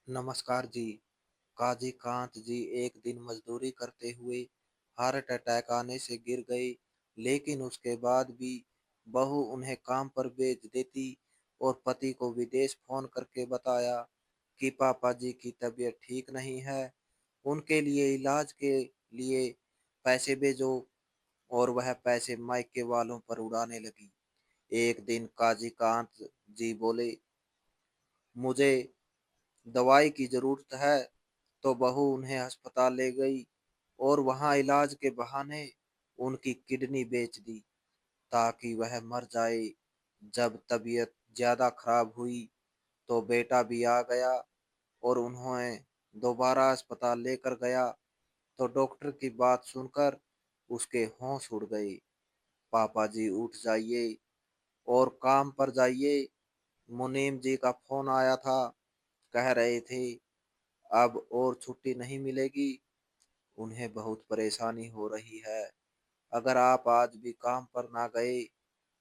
नमस्कार जी। काजी कांत जी एक दिन मजदूरी करते हुए हार्ट अटैक आने से गिर गए, लेकिन उसके बाद भी बहू उन्हें काम पर भेज देती और पति को विदेश फोन करके बताया कि पापा जी की तबीयत ठीक नहीं है, उनके लिए इलाज के लिए पैसे भेजो। और वह पैसे मायके वालों पर उड़ाने लगी। एक दिन काजी कांत जी बोले, मुझे दवाई की जरूरत है, तो बहू उन्हें अस्पताल ले गई और वहां इलाज के बहाने उनकी किडनी बेच दी ताकि वह मर जाए। जब तबीयत ज्यादा खराब हुई तो बेटा भी आ गया और उन्होंने दोबारा अस्पताल लेकर गया तो डॉक्टर की बात सुनकर उसके होश उड़ गए। पापा जी उठ जाइए और काम पर जाइए। मुनीम जी का फोन आया था, कह रहे थे अब और छुट्टी नहीं मिलेगी। उन्हें बहुत परेशानी हो रही है। अगर आप आज भी काम पर ना गए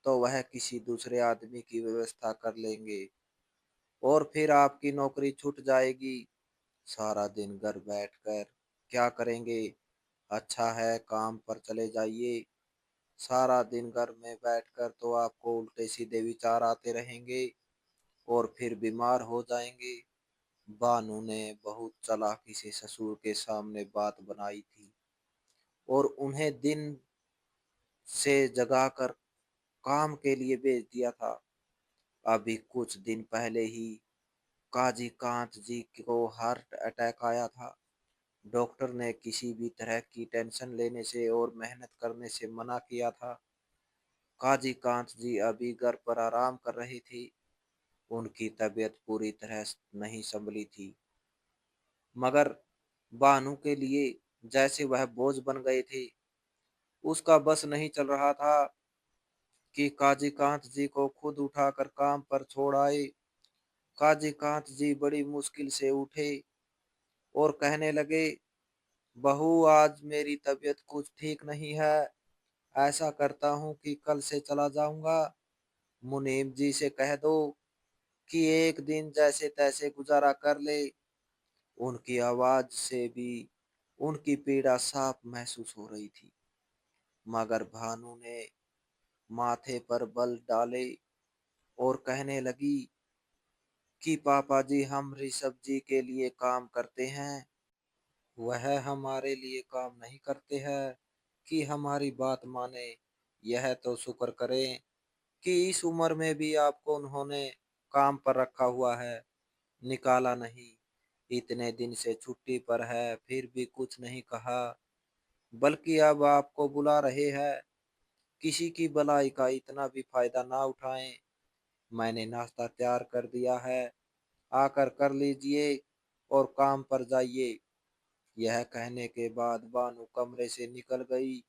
तो वह किसी दूसरे आदमी की व्यवस्था कर लेंगे और फिर आपकी नौकरी छूट जाएगी। सारा दिन घर बैठकर क्या करेंगे? अच्छा है काम पर चले जाइए। सारा दिन घर में बैठकर तो आपको उल्टे सीधे विचार आते रहेंगे और फिर बीमार हो जाएंगे। बानू ने बहुत चालाकी से ससुर के सामने बात बनाई थी और उन्हें दिन से जगाकर काम के लिए भेज दिया था। अभी कुछ दिन पहले ही काजी कांत जी को हार्ट अटैक आया था। डॉक्टर ने किसी भी तरह की टेंशन लेने से और मेहनत करने से मना किया था। काजी कांत जी अभी घर पर आराम कर रही थी। उनकी तबीयत पूरी तरह नहीं संभली थी, मगर बानू के लिए जैसे वह बोझ बन गए थे। उसका बस नहीं चल रहा था कि काजी कांत जी को खुद उठाकर काम पर छोड़ आए। काजी कांत जी बड़ी मुश्किल से उठे और कहने लगे, बहू आज मेरी तबीयत कुछ ठीक नहीं है। ऐसा करता हूँ कि कल से चला जाऊंगा। मुनीम जी से कह दो कि एक दिन जैसे तैसे गुजारा कर ले। उनकी आवाज से भी उनकी पीड़ा साफ महसूस हो रही थी। मगर भानु ने माथे पर बल डाले और कहने लगी कि पापा जी हम ऋषभ जी के लिए काम करते हैं, वह हमारे लिए काम नहीं करते हैं कि हमारी बात माने। यह तो शुक्र करें कि इस उम्र में भी आपको उन्होंने काम पर रखा हुआ है, निकाला नहीं। इतने दिन से छुट्टी पर है फिर भी कुछ नहीं कहा, बल्कि अब आपको बुला रहे हैं। किसी की भलाई का इतना भी फायदा ना उठाएं। मैंने नाश्ता तैयार कर दिया है, आकर कर लीजिए और काम पर जाइए। यह कहने के बाद बानू कमरे से निकल गई,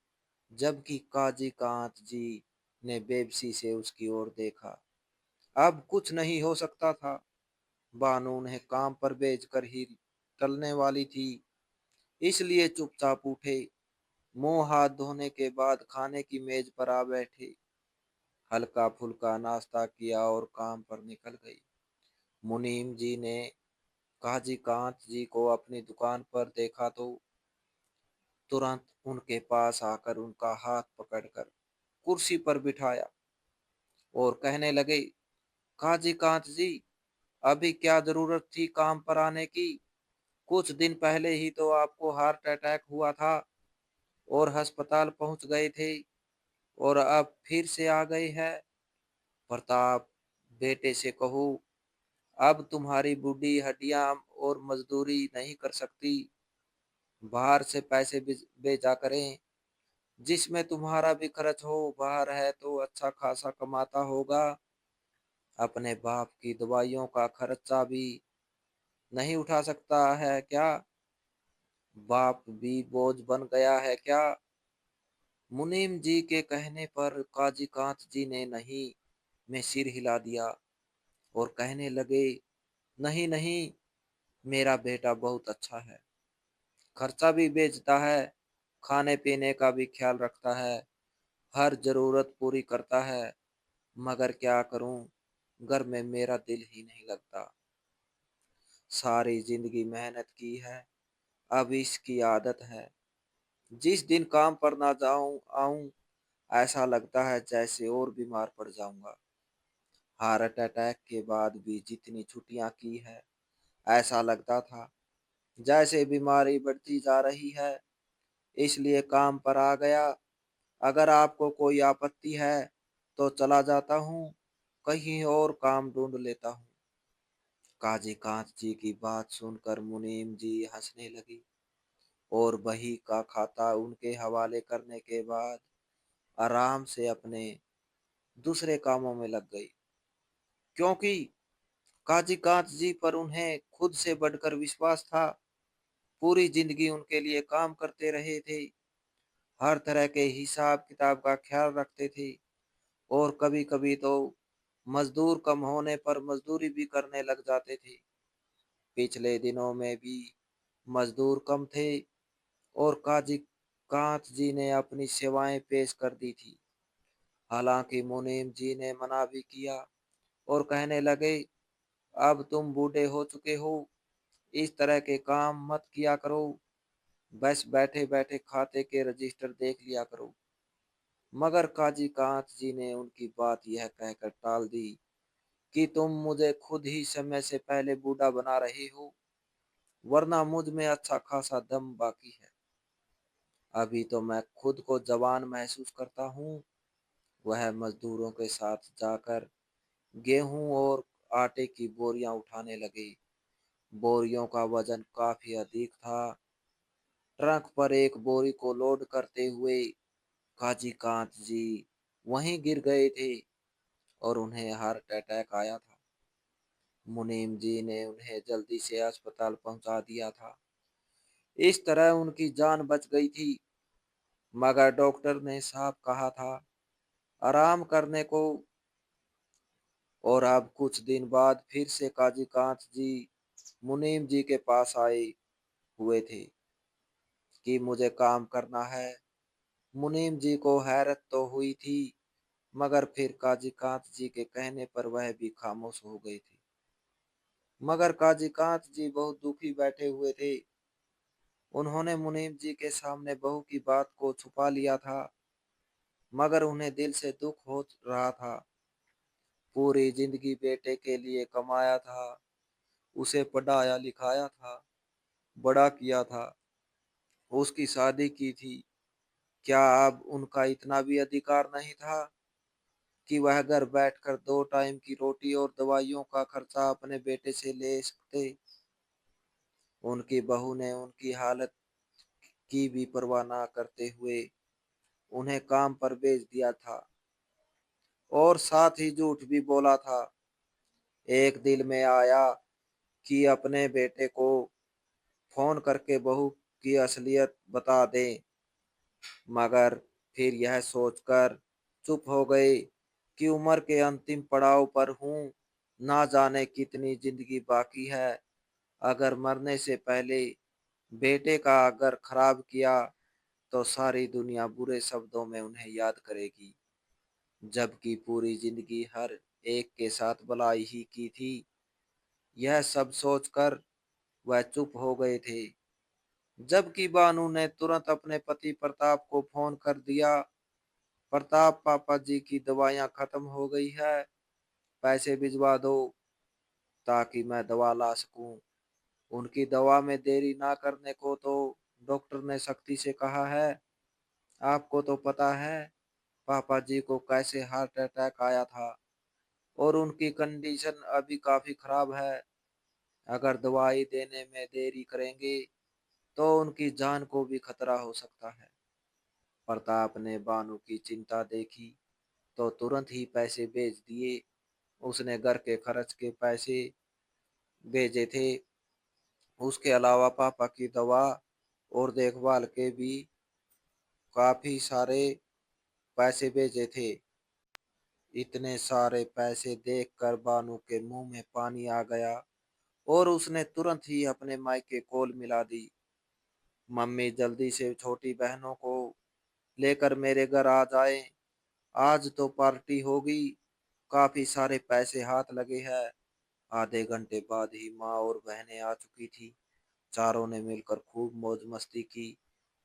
जबकि काजी कांत जी ने बेबसी से उसकी ओर देखा। अब कुछ नहीं हो सकता था। बानू उन्हें काम पर भेजकर ही टलने वाली थी, इसलिए चुपचाप उठे, मुंह हाथ धोने के बाद खाने की मेज पर आ बैठे, हल्का फुल्का नाश्ता किया और काम पर निकल गई। मुनीम जी ने काजी कांत जी को अपनी दुकान पर देखा तो तुरंत उनके पास आकर उनका हाथ पकड़कर कुर्सी पर बिठाया और कहने लगे, काजी कांत जी, अभी क्या जरूरत थी काम पर आने की? कुछ दिन पहले ही तो आपको हार्ट अटैक हुआ था और अस्पताल पहुंच गए थे और अब फिर से आ गए हैं। प्रताप, बेटे से कहो, अब तुम्हारी बूढ़ी हड्डियां और मजदूरी नहीं कर सकती। बाहर से पैसे भेजा करें, जिसमें तुम्हारा भी खर्च हो। बाहर है तो अच्छा खासा कमाता होगा। अपने बाप की दवाइयों का खर्चा भी नहीं उठा सकता है क्या? बाप भी बोझ बन गया है क्या? मुनीम जी के कहने पर काजी कांत जी ने नहीं में सिर हिला दिया और कहने लगे, नहीं नहीं, मेरा बेटा बहुत अच्छा है, खर्चा भी बेचता है, खाने पीने का भी ख्याल रखता है, हर जरूरत पूरी करता है। मगर क्या करूं, घर में मेरा दिल ही नहीं लगता। सारी जिंदगी मेहनत की है, अब इसकी आदत है। जिस दिन काम पर ना जाऊं आऊं, ऐसा लगता है जैसे और बीमार पड़ जाऊंगा। हार्ट अटैक के बाद भी जितनी छुट्टियां की है, ऐसा लगता था जैसे बीमारी बढ़ती जा रही है, इसलिए काम पर आ गया। अगर आपको कोई आपत्ति है तो चला जाता हूँ, कहीं और काम ढूंढ लेता हूँ। काजी कांत जी की बात सुनकर मुनीम जी हंसने लगी और बही का खाता उनके हवाले करने के बाद आराम से अपने दूसरे कामों में लग गई, क्योंकि काजी कांत जी पर उन्हें खुद से बढ़कर विश्वास था। पूरी जिंदगी उनके लिए काम करते रहे थे, हर तरह के हिसाब किताब का ख्याल रखते थे और कभी कभी तो मजदूर कम होने पर मजदूरी भी करने लग जाते थे। पिछले दिनों में भी मजदूर कम थे और काजी कांत जी ने अपनी सेवाएं पेश कर दी थी। हालांकि मुनीम जी ने मना भी किया और कहने लगे, अब तुम बूढ़े हो चुके हो, इस तरह के काम मत किया करो, बस बैठे बैठे खाते के रजिस्टर देख लिया करो। मगर काजी कांत जी ने उनकी बात यह कहकर टाल दी कि तुम मुझे खुद ही समय से पहले बूढ़ा बना रहे हो, वरना मुझ में अच्छा खासा दम बाकी है। अभी तो मैं खुद को जवान महसूस करता हूँ। वह मजदूरों के साथ जाकर गेहूं और आटे की बोरियां उठाने लगे। बोरियों का वजन काफी अधिक था। ट्रक पर एक बोरी को लोड करते हुए काजी कांत जी वहीं गिर गए थे और उन्हें हार्ट अटैक आया था। मुनीम जी ने उन्हें जल्दी से अस्पताल पहुंचा दिया था। इस तरह उनकी जान बच गई थी। मगर डॉक्टर ने साफ कहा था आराम करने को। और अब कुछ दिन बाद फिर से काजी कांत जी मुनीम जी के पास आए हुए थे कि मुझे काम करना है। मुनीम जी को हैरत तो हुई थी, मगर फिर काजी कांत जी के कहने पर वह भी खामोश हो गए थे। मगर काजी कांत जी बहुत दुखी बैठे हुए थे। उन्होंने मुनीम जी के सामने बहू की बात को छुपा लिया था, मगर उन्हें दिल से दुख हो रहा था। पूरी जिंदगी बेटे के लिए कमाया था, उसे पढ़ाया लिखाया था, बड़ा किया था, उसकी शादी की थी। क्या अब उनका इतना भी अधिकार नहीं था कि वह घर बैठकर 2 टाइम की रोटी और दवाइयों का खर्चा अपने बेटे से ले सकते? उनकी बहू ने उनकी हालत की भी परवाह न करते हुए उन्हें काम पर भेज दिया था और साथ ही झूठ भी बोला था। एक दिल में आया कि अपने बेटे को फोन करके बहू की असलियत बता दें, मगर फिर यह सोचकर चुप हो गए कि उम्र के अंतिम पड़ाव पर हूँ, ना जाने कितनी जिंदगी बाकी है। अगर मरने से पहले बेटे का अगर खराब किया तो सारी दुनिया बुरे शब्दों में उन्हें याद करेगी, जबकि पूरी जिंदगी हर एक के साथ भलाई ही की थी। यह सब सोचकर वह चुप हो गए थे, जबकि बानू ने तुरंत अपने पति प्रताप को फोन कर दिया। प्रताप, पापा जी की दवाइयाँ खत्म हो गई है, पैसे भिजवा दो ताकि मैं दवा ला सकूं। उनकी दवा में देरी ना करने को तो डॉक्टर ने सख्ती से कहा है। आपको तो पता है पापा जी को कैसे हार्ट अटैक आया था और उनकी कंडीशन अभी काफी खराब है। अगर दवाई देने में देरी करेंगे तो उनकी जान को भी खतरा हो सकता है। प्रताप ने बानू की चिंता देखी तो तुरंत ही पैसे भेज दिए। उसने घर के खर्च के पैसे भेजे थे, उसके अलावा पापा की दवा और देखभाल के भी काफी सारे पैसे भेजे थे। इतने सारे पैसे देखकर बानू के मुंह में पानी आ गया और उसने तुरंत ही अपने मायके कॉल मिला दी। मम्मी, जल्दी से छोटी बहनों को लेकर मेरे घर आ जाए, आज तो पार्टी होगी, काफी सारे पैसे हाथ लगे हैं, आधे घंटे बाद ही माँ और बहनें आ चुकी थी। चारों ने मिलकर खूब मौज मस्ती की,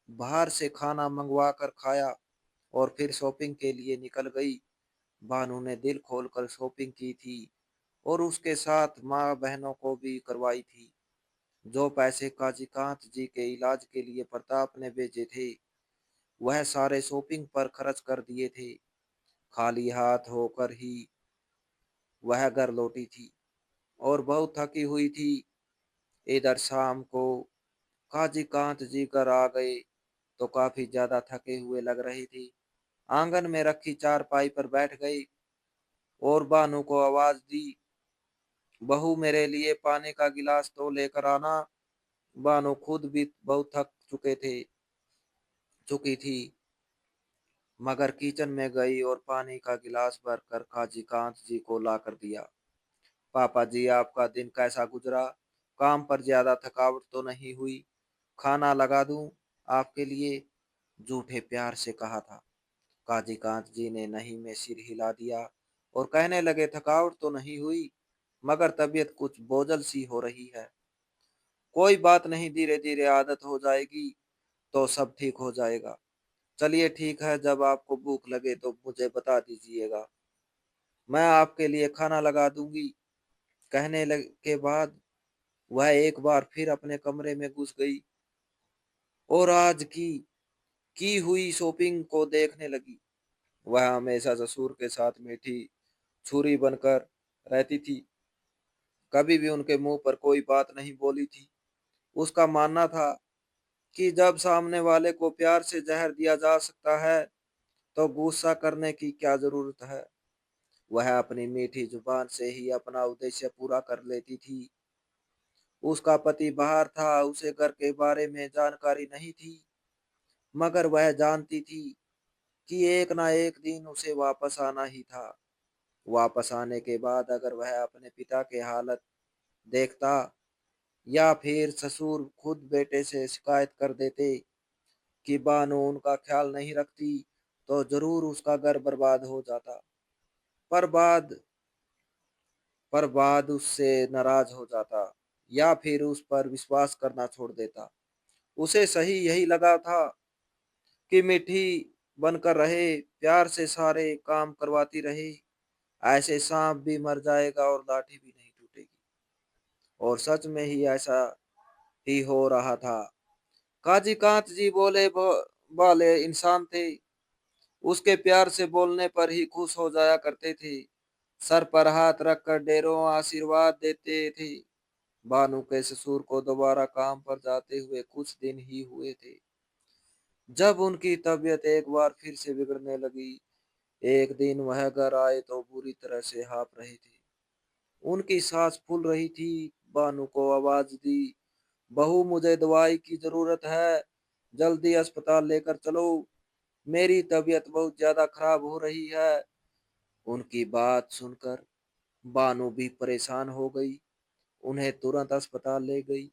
बाहर से खाना मंगवा कर खाया और फिर शॉपिंग के लिए निकल गई। भानु ने दिल खोलकर शॉपिंग की थी और उसके साथ माँ बहनों को भी करवाई थी। जो पैसे काजीकांत जी के इलाज के लिए प्रताप ने भेजे थे, वह सारे शॉपिंग पर खर्च कर दिए थे। खाली हाथ होकर ही वह घर लौटी थी और बहुत थकी हुई थी। इधर शाम को काजीकांत जी घर आ गए तो काफी ज्यादा थके हुए लग रहे थे। आंगन में रखी चारपाई पर बैठ गए और भानु को आवाज दी, बहू मेरे लिए पानी का गिलास तो लेकर आना। भानु खुद भी बहुत थक चुकी थी, मगर किचन में गई और पानी का गिलास भरकर काजीकांत जी को ला कर दिया। पापा जी, आपका दिन कैसा गुजरा? काम पर ज्यादा थकावट तो नहीं हुई? खाना लगा दूं आपके लिए? झूठे प्यार से कहा था। काजीकांत जी ने नहीं में सिर हिला दिया और कहने लगे, थकावट तो नहीं हुई, मगर तबीयत कुछ बोझल सी हो रही है। कोई बात नहीं, धीरे धीरे आदत हो जाएगी तो सब ठीक हो जाएगा। चलिए ठीक है, जब आपको भूख लगे तो मुझे बता दीजिएगा, मैं आपके लिए खाना लगा दूंगी। कहने लग के बाद वह एक बार फिर अपने कमरे में घुस गई और आज की हुई शॉपिंग को देखने लगी। वह हमेशा ससुर के साथ मीठी छुरी बनकर रहती थी, कभी भी उनके मुंह पर कोई बात नहीं बोली थी। उसका मानना था कि जब सामने वाले को प्यार से जहर दिया जा सकता है तो गुस्सा करने की क्या जरूरत है। वह अपनी मीठी जुबान से ही अपना उद्देश्य पूरा कर लेती थी। उसका पति बाहर था, उसे घर के बारे में जानकारी नहीं थी, मगर वह जानती थी कि एक ना एक दिन उसे वापस आना ही था। वापस आने के बाद अगर वह अपने पिता के हालत देखता या फिर ससुर खुद बेटे से शिकायत कर देते कि बानो उनका ख्याल नहीं रखती, तो जरूर उसका घर बर्बाद हो जाता। पर बाद पर बाद उससे नाराज हो जाता या फिर उस पर विश्वास करना छोड़ देता। उसे सही यही लगा था कि मीठी बनकर रहे, प्यार से सारे काम करवाती रहे, ऐसे सांप भी मर जाएगा और लाठी भी नहीं टूटेगी। और सच में ही ऐसा ही हो रहा था। काजी कांत जी वाले इंसान थे, उसके प्यार से बोलने पर ही खुश हो जाया करते थे। सर पर हाथ रखकर ढेरों आशीर्वाद देते थे। भानु के ससुर को दोबारा काम पर जाते हुए कुछ दिन ही हुए थे जब उनकी तबीयत एक बार फिर से बिगड़ने लगी। एक दिन वह घर आए तो बुरी तरह से हाँफ रहे थे, उनकी सांस फूल रही थी। भानु को आवाज दी, बहू मुझे दवाई की जरूरत है, जल्दी अस्पताल लेकर चलो, मेरी तबीयत बहुत ज्यादा खराब हो रही है। उनकी बात सुनकर भानु भी परेशान हो गई। उन्हें तुरंत अस्पताल ले गई,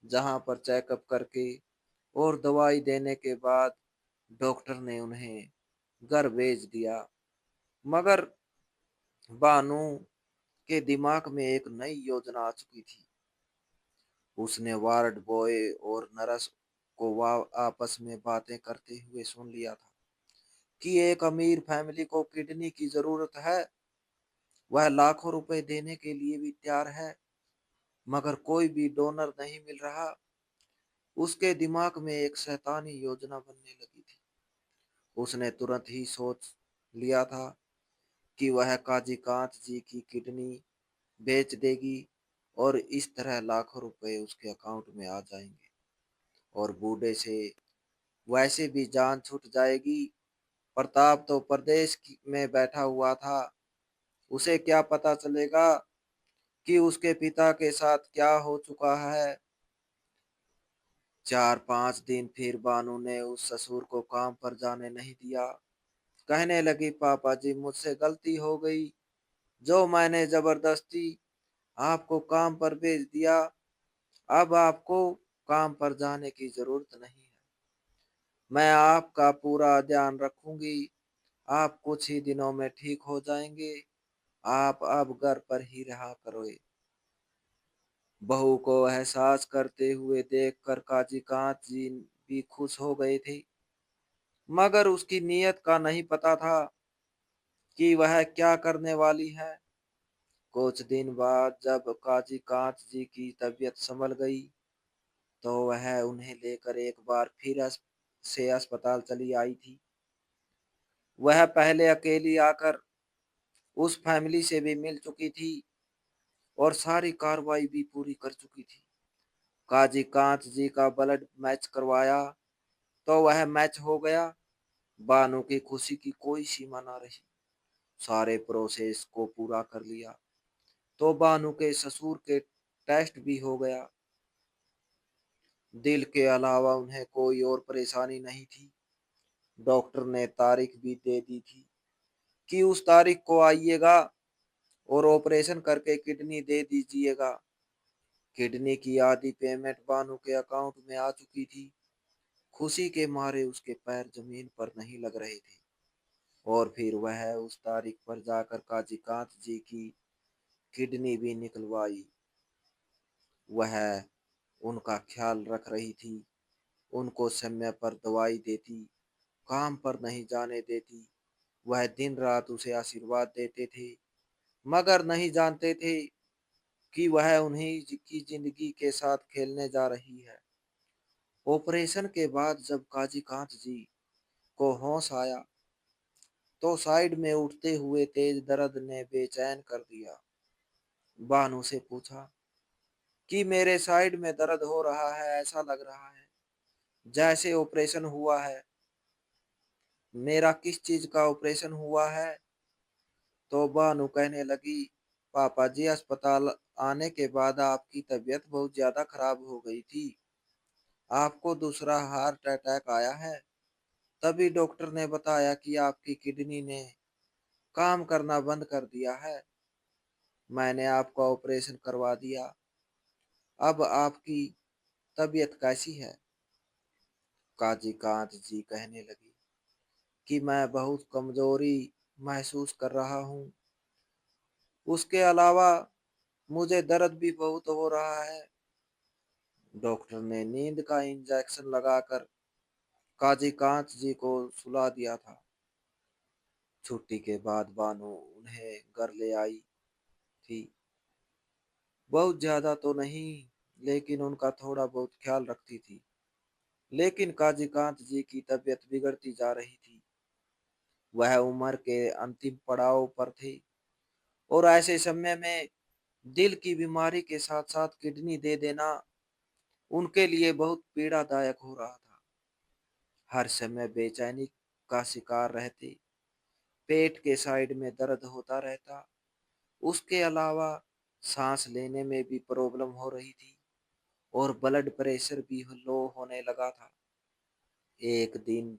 जहां पर चेकअप करके और दवाई देने के बाद डॉक्टर ने उन्हें घर भेज दिया। मगर भानु के दिमाग में एक नई योजना आ चुकी थी। उसने वार्ड बॉय और नर्स को आपस में बातें करते हुए सुन लिया था कि एक अमीर फैमिली को किडनी की जरूरत है। वह लाखों रुपए देने के लिए भी तैयार है, मगर कोई भी डोनर नहीं मिल रहा। उसके दिमाग में एक शैतानी योजना बनने लगी थी। उसने तुरंत ही सोच लिया था कि वह काजी कांत जी की किडनी बेच देगी और इस तरह लाखों रुपए उसके अकाउंट में आ जाएंगे और बूढ़े से वैसे भी जान छूट जाएगी। प्रताप तो में बैठा हुआ था, उसे क्या पता चलेगा कि उसके पिता के साथ क्या हो चुका है। 4-5 दिन फिर बानू ने उस ससुर को काम पर जाने नहीं दिया। कहने लगी, पापा जी मुझसे गलती हो गई, जो मैंने जबरदस्ती आपको काम पर भेज दिया, अब आपको काम पर जाने की जरूरत नहीं है। मैं आपका पूरा ध्यान रखूंगी, आप कुछ ही दिनों में ठीक हो जाएंगे, आप अब घर पर ही रहा करोगे। बहू को एहसास करते हुए देखकर काजी कांत जी भी खुश हो गए थे, मगर उसकी नीयत का नहीं पता था कि वह क्या करने वाली है। कुछ दिन बाद जब काजी कांत जी की तबीयत संभल गई, तो वह उन्हें लेकर एक बार फिर से अस्पताल चली आई थी। वह पहले अकेली आकर उस फैमिली से भी मिल चुकी थी और सारी कार्रवाई भी पूरी कर चुकी थी। काजी कांत जी का ब्लड मैच करवाया तो वह मैच हो गया। बानो की खुशी की कोई सीमा ना रही। सारे प्रोसेस को पूरा कर लिया तो बानो के ससुर के टेस्ट भी हो गया। दिल के अलावा उन्हें कोई और परेशानी नहीं थी। डॉक्टर ने तारीख भी दे दी थी कि उस तारीख को आइएगा और ऑपरेशन करके किडनी दे दीजिएगा। किडनी की आधी पेमेंट बानो के अकाउंट में आ चुकी थी। खुशी के मारे उसके पैर जमीन पर नहीं लग रहे थे। और फिर वह उस तारीख पर जाकर काजी कांत जी की किडनी भी निकलवाई। वह उनका ख्याल रख रही थी, उनको समय पर दवाई देती, काम पर नहीं जाने देती। वह दिन रात उसे आशीर्वाद देते थे, मगर नहीं जानते थे कि वह उन्हीं की जिंदगी के साथ खेलने जा रही है। ऑपरेशन के बाद जब काजी कांत जी को होश आया, तो साइड में उठते हुए तेज दर्द ने बेचैन कर दिया। बानू से पूछा कि मेरे साइड में दर्द हो रहा है, ऐसा लग रहा है जैसे ऑपरेशन हुआ है। मेरा किस चीज का ऑपरेशन हुआ है? तो बानू कहने लगी, पापा जी अस्पताल आने के बाद आपकी तबीयत बहुत ज्यादा खराब हो गई थी। आपको दूसरा हार्ट अटैक आया है। तभी डॉक्टर ने बताया कि आपकी किडनी ने काम करना बंद कर दिया है। मैंने आपका ऑपरेशन करवा दिया। अब आपकी तबीयत कैसी है? काजी कांत जी कहने लगी कि मैं बहुत कमजोरी महसूस कर रहा हूँ। उसके अलावा मुझे दर्द भी बहुत हो रहा है। डॉक्टर ने नींद का इंजेक्शन लगाकर काजी कांत जी को सुला दिया था। छुट्टी के बाद बानो उन्हें घर ले आई थी। बहुत ज्यादा तो नहीं, लेकिन उनका थोड़ा बहुत ख्याल रखती थी। लेकिन काजी कांत जी की तबीयत बिगड़ती जा रही थी। वह उम्र के अंतिम पड़ाव पर थे और ऐसे समय में दिल की बीमारी के साथ साथ किडनी दे देना उनके लिए बहुत पीड़ादायक हो रहा था। हर समय बेचैनी का शिकार रहते, पेट के साइड में दर्द होता रहता। उसके अलावा सांस लेने में भी प्रॉब्लम हो रही थी और ब्लड प्रेशर भी लो होने लगा था। एक दिन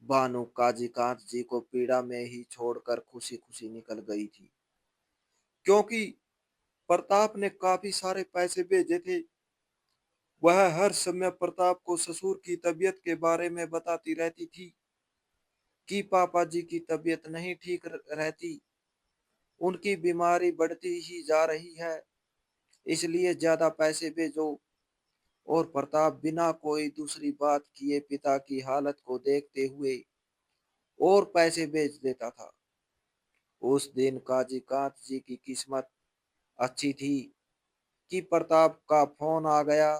बानो काजीकांत जी को पीड़ा में ही छोड़कर खुशी खुशी निकल गई थी, क्योंकि प्रताप ने काफी सारे पैसे भेजे थे। वह हर समय प्रताप को ससुर की तबीयत के बारे में बताती रहती थी कि पापा जी की तबीयत नहीं ठीक रहती, उनकी बीमारी बढ़ती ही जा रही है, इसलिए ज्यादा पैसे भेजो। और प्रताप बिना कोई दूसरी बात किए पिता की हालत को देखते हुए और पैसे भेज देता था। उस दिन काजी कांत जी की किस्मत अच्छी थी कि प्रताप का फोन आ गया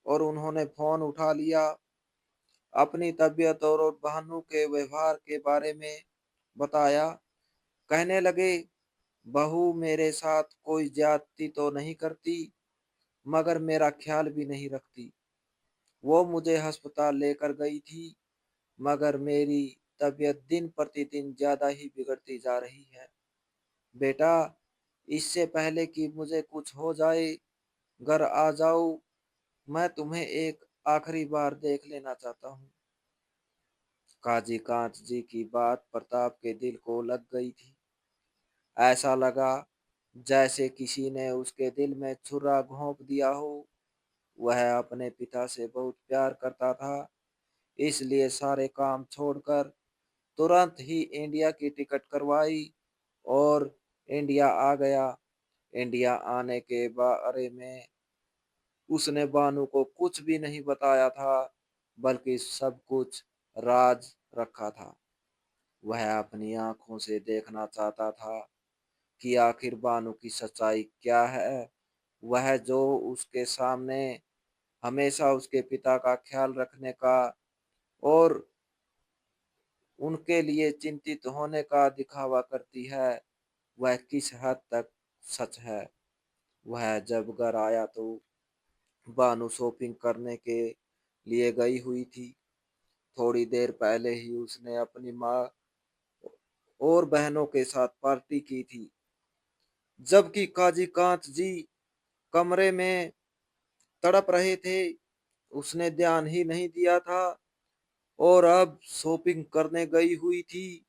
और उन्होंने फोन उठा लिया। अपनी तबीयत और भानु के व्यवहार के बारे में बताया। कहने लगे, बहू मेरे साथ कोई ज्यादती तो नहीं करती, मगर मेरा ख्याल भी नहीं रखती। वो मुझे अस्पताल लेकर गई थी, मगर मेरी तबीयत दिन प्रतिदिन ज्यादा ही बिगड़ती जा रही है। बेटा, इससे पहले कि मुझे कुछ हो जाए, घर आ जाओ। मैं तुम्हें एक आखिरी बार देख लेना चाहता हूँ। काजी कांत जी की बात प्रताप के दिल को लग गई थी। ऐसा लगा जैसे किसी ने उसके दिल में छुरा घोंप दिया हो। वह अपने पिता से बहुत प्यार करता था, इसलिए सारे काम छोड़कर तुरंत ही इंडिया की टिकट करवाई और इंडिया आ गया। इंडिया आने के बारे में उसने बानू को कुछ भी नहीं बताया था, बल्कि सब कुछ राज रखा था। वह अपनी आंखों से देखना चाहता था कि आखिर बानू की सच्चाई क्या है। वह जो उसके सामने हमेशा उसके पिता का ख्याल रखने का और उनके लिए चिंतित होने का दिखावा करती है, वह किस हद तक सच है। वह जब घर आया तो बानू शॉपिंग करने के लिए गई हुई थी। थोड़ी देर पहले ही उसने अपनी माँ और बहनों के साथ पार्टी की थी, जबकि काजी कांत जी कमरे में तड़प रहे थे। उसने ध्यान ही नहीं दिया था और अब शॉपिंग करने गई हुई थी।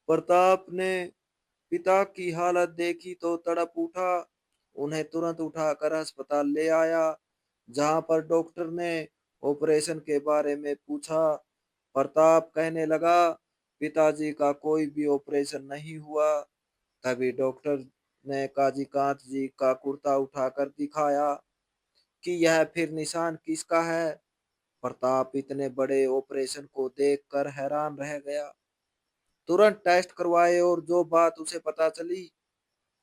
प्रताप ने पिता की हालत देखी तो तड़प उठा। उन्हें तुरंत उठाकर अस्पताल ले आया, जहां पर डॉक्टर ने ऑपरेशन के बारे में पूछा। प्रताप कहने लगा, पिताजी का कोई भी ऑपरेशन नहीं हुआ। तभी डॉक्टर ने काजी कांत जी का कुर्ता उठाकर दिखाया कि यह फिर निशान किसका है। प्रताप इतने बड़े ऑपरेशन को देखकर हैरान रह गया। तुरंत टेस्ट करवाए और जो बात उसे पता चली,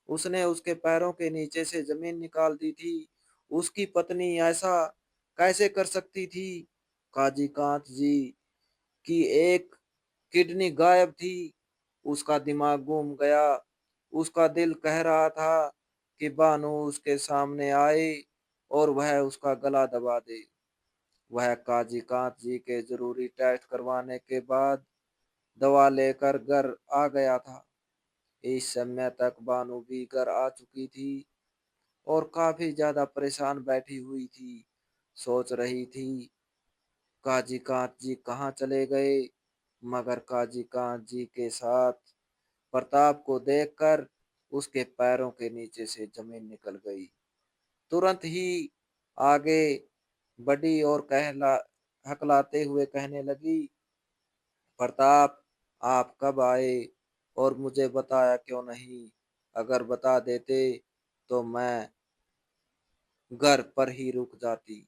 उसने उसके पैरों के नीचे से जमीन निकाल दी थी। उसकी पत्नी ऐसा कैसे कर सकती थी? काजी कांत जी की एक किडनी गायब थी। उसका दिमाग घूम गया। उसका दिल कह रहा था कि बानू उसके सामने आए और वह उसका गला दबा दे। वह काजी कांत जी के जरूरी टेस्ट करवाने के बाद दवा लेकर घर आ गया था। इस समय तक बानू भी घर आ चुकी थी और काफी ज्यादा परेशान बैठी हुई थी। सोच रही थी काजी कांत जी कहाँ चले गए, मगर काजी कांत जी के साथ प्रताप को देखकर उसके पैरों के नीचे से जमीन निकल गई। तुरंत ही आगे बढ़ी और कहला हकलाते हुए कहने लगी, प्रताप, आप कब आए और मुझे बताया क्यों नहीं? अगर बता देते तो मैं घर पर ही रुक जाती।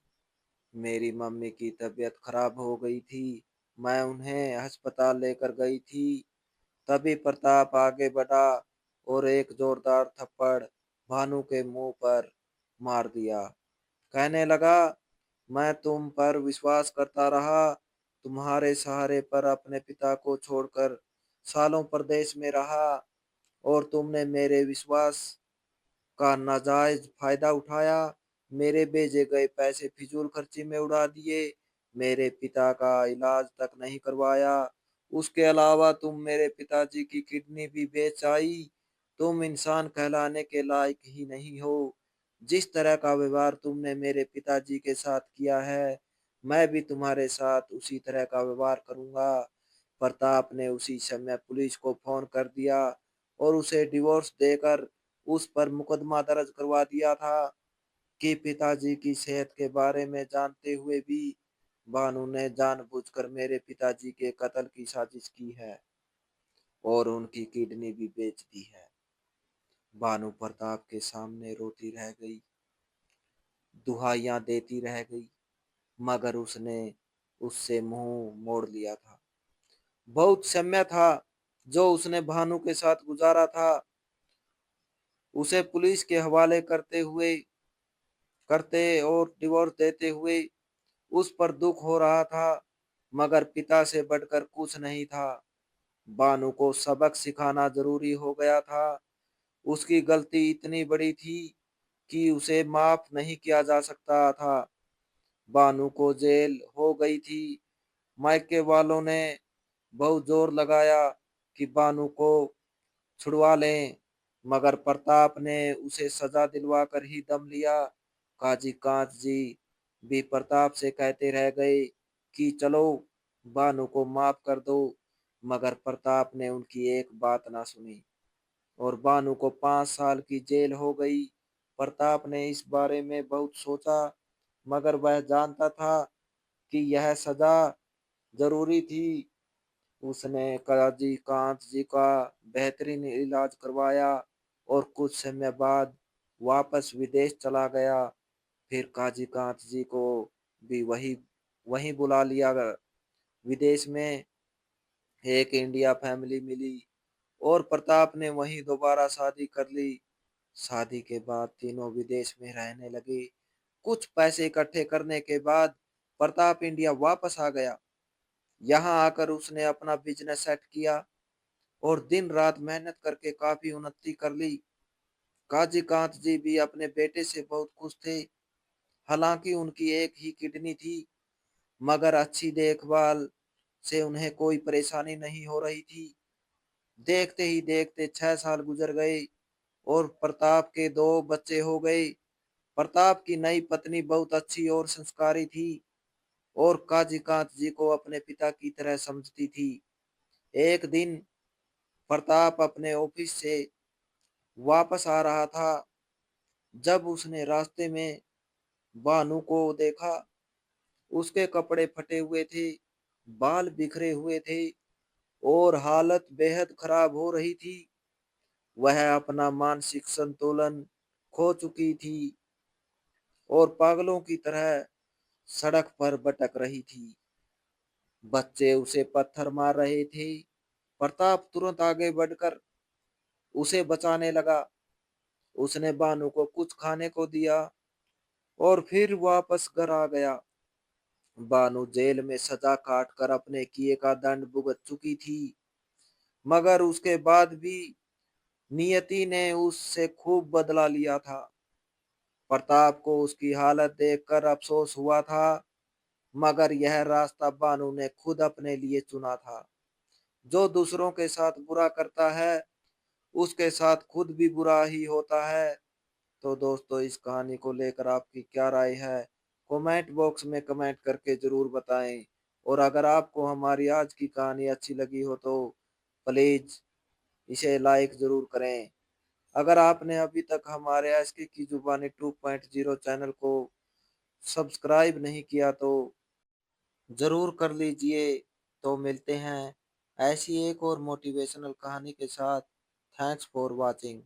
मेरी मम्मी की तबीयत खराब हो गई थी, मैं उन्हें अस्पताल लेकर गई थी। तभी प्रताप आगे बढ़ा और एक जोरदार थप्पड़ भानु के मुंह पर मार दिया। कहने लगा, मैं तुम पर विश्वास करता रहा, तुम्हारे सहारे पर अपने पिता को छोड़कर सालों परदेश में रहा और तुमने मेरे विश्वास का नाजायज फायदा उठाया। मेरे भेजे गए पैसे फिजूल खर्ची में उड़ा दिए। मेरे पिता का इलाज तक नहीं करवाया। उसके अलावा तुम मेरे पिताजी की किडनी भी बेच आई। तुम इंसान कहलाने के लायक ही नहीं हो। जिस तरह का व्यवहार तुमने मेरे पिताजी के साथ किया है, मैं भी तुम्हारे साथ उसी तरह का व्यवहार करूंगा। प्रताप ने उसी समय पुलिस को फोन कर दिया और उसे डिवोर्स देकर उस पर मुकदमा दर्ज करवा दिया था कि पिताजी की सेहत के बारे में जानते हुए भी भानु ने जानबूझकर मेरे पिताजी के कत्ल की साजिश की है और उनकी किडनी भी बेच दी है। भानु प्रताप के सामने रोती रह गई, दुहाइयां देती रह गई, मगर उसने उससे मुंह मोड़ लिया था। बहुत समय था जो उसने भानु के साथ गुजारा था, उसे पुलिस के हवाले करते और डिवोर्स देते हुए उस पर दुख हो रहा था, मगर पिता से बढ़कर कुछ नहीं था। बानू को सबक सिखाना जरूरी हो गया था। उसकी गलती इतनी बड़ी थी कि उसे माफ नहीं किया जा सकता था। बानू को जेल हो गई थी। मायके वालों ने बहुत जोर लगाया कि बानू को छुड़वा लें, मगर प्रताप ने उसे सजा दिलवा कर ही दम लिया। काजी कांत जी भी प्रताप से कहते रह गए कि चलो बानू को माफ कर दो, मगर प्रताप ने उनकी एक बात ना सुनी और बानू को 5 साल की जेल हो गई। प्रताप ने इस बारे में बहुत सोचा, मगर वह जानता था कि यह सजा जरूरी थी। उसने काजी कांत जी का बेहतरीन इलाज करवाया और कुछ समय बाद वापस विदेश चला गया। फिर काजी कांत जी को भी वही वहीं बुला लिया गया। विदेश में एक इंडिया फैमिली मिली और प्रताप ने वहीं दोबारा शादी कर ली। शादी के बाद तीनों विदेश में रहने लगे। कुछ पैसे इकट्ठे करने के बाद प्रताप इंडिया वापस आ गया। यहाँ आकर उसने अपना बिजनेस सेट किया और दिन रात मेहनत करके काफी उन्नति कर ली। काजी कांत जी भी अपने बेटे से बहुत खुश थे। हालांकि उनकी एक ही किडनी थी, मगर अच्छी देखभाल से उन्हें कोई परेशानी नहीं हो रही थी। देखते ही देखते 6 साल गुजर गए और प्रताप के 2 बच्चे हो गए। प्रताप की नई पत्नी बहुत अच्छी और संस्कारी थी और काजीकांत जी को अपने पिता की तरह समझती थी। एक दिन प्रताप अपने ऑफिस से वापस आ रहा था जब उसने रास्ते में भानु को देखा। उसके कपड़े फटे हुए थे, बाल बिखरे हुए थे और हालत बेहद खराब हो रही थी। वह अपना मानसिक संतुलन खो चुकी थी और पागलों की तरह सड़क पर भटक रही थी। बच्चे उसे पत्थर मार रहे थे। प्रताप तुरंत आगे बढ़कर उसे बचाने लगा। उसने भानु को कुछ खाने को दिया और फिर वापस घर आ गया। भानु जेल में सजा काट कर अपने किए का दंड भुगत चुकी थी, मगर उसके बाद भी नियति ने उससे खूब बदला लिया था। प्रताप को उसकी हालत देखकर अफसोस हुआ था, मगर यह रास्ता भानु ने खुद अपने लिए चुना था। जो दूसरों के साथ बुरा करता है, उसके साथ खुद भी बुरा ही होता है। तो दोस्तों, इस कहानी को लेकर आपकी क्या राय है? कमेंट बॉक्स में कमेंट करके जरूर बताएं। और अगर आपको हमारी आज की कहानी अच्छी लगी हो तो प्लीज इसे लाइक जरूर करें। अगर आपने अभी तक हमारे एसके की जुबानी 2.0 चैनल को सब्सक्राइब नहीं किया तो जरूर कर लीजिए। तो मिलते हैं ऐसी एक और मोटिवेशनल कहानी के साथ। Thanks for watching.